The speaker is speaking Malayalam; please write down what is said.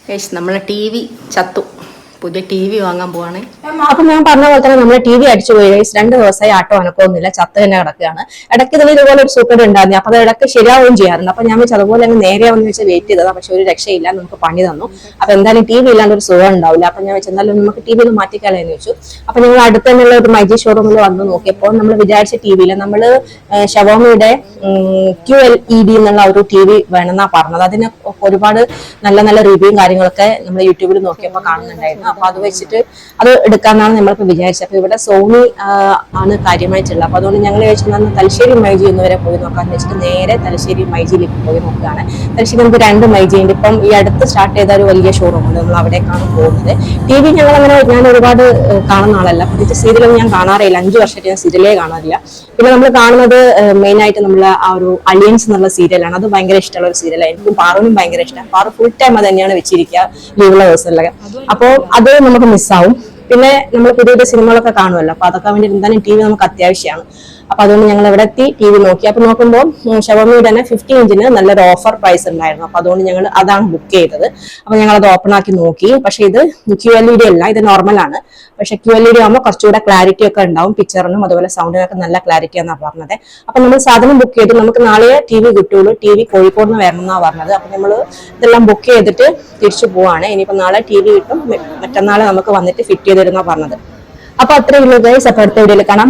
ഗൈസ് നമ്മളെ ടി വി ചത്തു. പുതിയ ടി വി വാങ്ങാൻ പോവാണ്. അപ്പൊ ഞാൻ പറഞ്ഞ പോലെ തന്നെ നമ്മളെ ടി വി അടിച്ചു പോയി ഗൈസ്. 2 ദിവസമായി ആട്ടോ അനക്കൊന്നുമില്ല, ചത്ത് തന്നെ കിടക്കുകയാണ്. ഇടയ്ക്ക് ഇതിൽ ഇതുപോലെ ഒരു സൂക്കട് ഉണ്ടായിരുന്നു, അപ്പൊ അത് ഇടയ്ക്ക് ശരിയാവുകയും ചെയ്യാറുണ്ട്. അപ്പൊ ഞാൻ വെച്ചാൽ അതുപോലെ തന്നെ നേരെയാവുന്ന വെച്ച് വെയിറ്റ് ചെയ്തതാ, പക്ഷെ ഒരു രക്ഷയില്ല, നമുക്ക് പണി തന്നു. അപ്പൊ എന്തായാലും ടി വി ഇല്ലാണ്ട് ഒരു സുഖം ഉണ്ടാവില്ല. അപ്പൊ ഞാൻ വെച്ചാൽ എന്തായാലും നമുക്ക് ടി വി ഒന്ന് മാറ്റിക്കളയെന്ന് വെച്ചു. അപ്പൊ ഞങ്ങൾ അടുത്ത് തന്നെയുള്ള ഒരു മൈജി ഷോറൂമിൽ വന്ന് നോക്കിയപ്പോൾ നമ്മൾ വിചാരിച്ച ടി വിയില് നമ്മള് ഷവോമിയുടെ QLED എന്നുള്ള ഒരു ടി വി വേണമെന്നാ പറഞ്ഞത്. അതിന് ഒരുപാട് നല്ല നല്ല റിവ്യൂവും കാര്യങ്ങളൊക്കെ നമ്മൾ യൂട്യൂബിൽ നോക്കിയപ്പോൾ കാണുന്നുണ്ടായിരുന്നു. അപ്പൊ അത് വെച്ചിട്ട് അത് എടുക്കാന്നാണ് നമ്മളിപ്പോ വിചാരിച്ചത്. അപ്പൊ ഇവിടെ സോണി ആണ് കാര്യമായിട്ടുള്ളത്. അപ്പൊ അതുകൊണ്ട് ഞങ്ങൾ ചോദിച്ചാൽ തലശ്ശേരി മൈജി ഒന്ന് വരെ പോയി നോക്കാന്ന് വെച്ചിട്ട് നേരെ തലശ്ശേരി മൈജിയിലേക്ക് പോയി നോക്കുകയാണ്. തലശ്ശേരി നമുക്ക് 2 മൈജി ഉണ്ട്. ഇപ്പം ഈ അടുത്ത് സ്റ്റാർട്ട് ചെയ്ത ഒരു വലിയ ഷോറൂം ഉണ്ട്, നമ്മൾ അവിടേക്കാണ് പോകുന്നത്. ടി വി ഞാൻ ഒരുപാട് കാണുന്ന ആളല്ല, പ്രത്യേകിച്ച് സീരിയലൊന്നും ഞാൻ കാണാറില്ല. 5 വർഷമായിട്ട് ഞാൻ സീരിയലേ കാണാറില്ല. പിന്നെ നമ്മൾ കാണുന്നത് മെയിൻ ആയിട്ട് നമ്മൾ ആ ഒരു അലിയൻസ് എന്നുള്ള സീരിയലാണ്. അത് ഭയങ്കര ഇഷ്ടമുള്ള ഒരു സീരിയലാണ്. എനിക്കും പാറുവിനും ഭയങ്കര ഇഷ്ടമാണ്. പാറു ഫുൾ ടൈം അത് തന്നെയാണ് വെച്ചിരിക്കുക ലീവുള്ള ദിവസങ്ങളിലൊക്കെ. അപ്പോൾ അത് നമുക്ക് മിസ്സാവും. പിന്നെ നമ്മൾ പുതിയ പുതിയ സിനിമകളൊക്കെ കാണുമല്ലോ, അപ്പൊ അതൊക്കെ വേണ്ടി എന്തായാലും ടി വി നമുക്ക് അത്യാവശ്യമാണ്. അപ്പൊ അതുകൊണ്ട് ഞങ്ങൾ ഇവിടെ എത്തി ടി വി നോക്കി. അപ്പൊ നോക്കുമ്പോൾ ഷവോമിയുടെ തന്നെ 50 ഇഞ്ചിന് നല്ലൊരു ഓഫർ പ്രൈസ് ഉണ്ടായിരുന്നു. അപ്പൊ അതുകൊണ്ട് ഞങ്ങൾ അതാണ് ബുക്ക് ചെയ്തത്. അപ്പൊ ഞങ്ങൾ അത് ഓപ്പൺ ആക്കി നോക്കി. പക്ഷെ ഇത് QLED അല്ല, ഇത് നോർമൽ ആണ്. പക്ഷെ QLED ആകുമ്പോൾ കുറച്ചുകൂടെ ക്ലാരിറ്റി ഒക്കെ ഉണ്ടാവും, പിക്ചറിനും അതുപോലെ സൗണ്ടിനൊക്കെ നല്ല ക്ലാരിറ്റി എന്നാണ് പറഞ്ഞത്. അപ്പൊ നമ്മൾ സാധനം ബുക്ക് ചെയ്തു. നമുക്ക് നാളെ ടി വി കിട്ടുള്ളൂ. ടി വി കോഴിക്കോട് നിന്ന് വരണം എന്നാണ് പറഞ്ഞത്. അപ്പൊ നമ്മൾ ഇതെല്ലാം ബുക്ക് ചെയ്തിട്ട് തിരിച്ചു പോവാണ്. ഇനിയിപ്പോ നാളെ ടി വി കിട്ടും, മറ്റന്നാളെ നമുക്ക് വന്നിട്ട് ഫിറ്റ് ചെയ്ത് തരുന്ന പറഞ്ഞത്. അപ്പൊ അത്രയും ഗൈസ്. അപ്പൊ അടുത്ത വീഡിയോയിൽ കാണാം.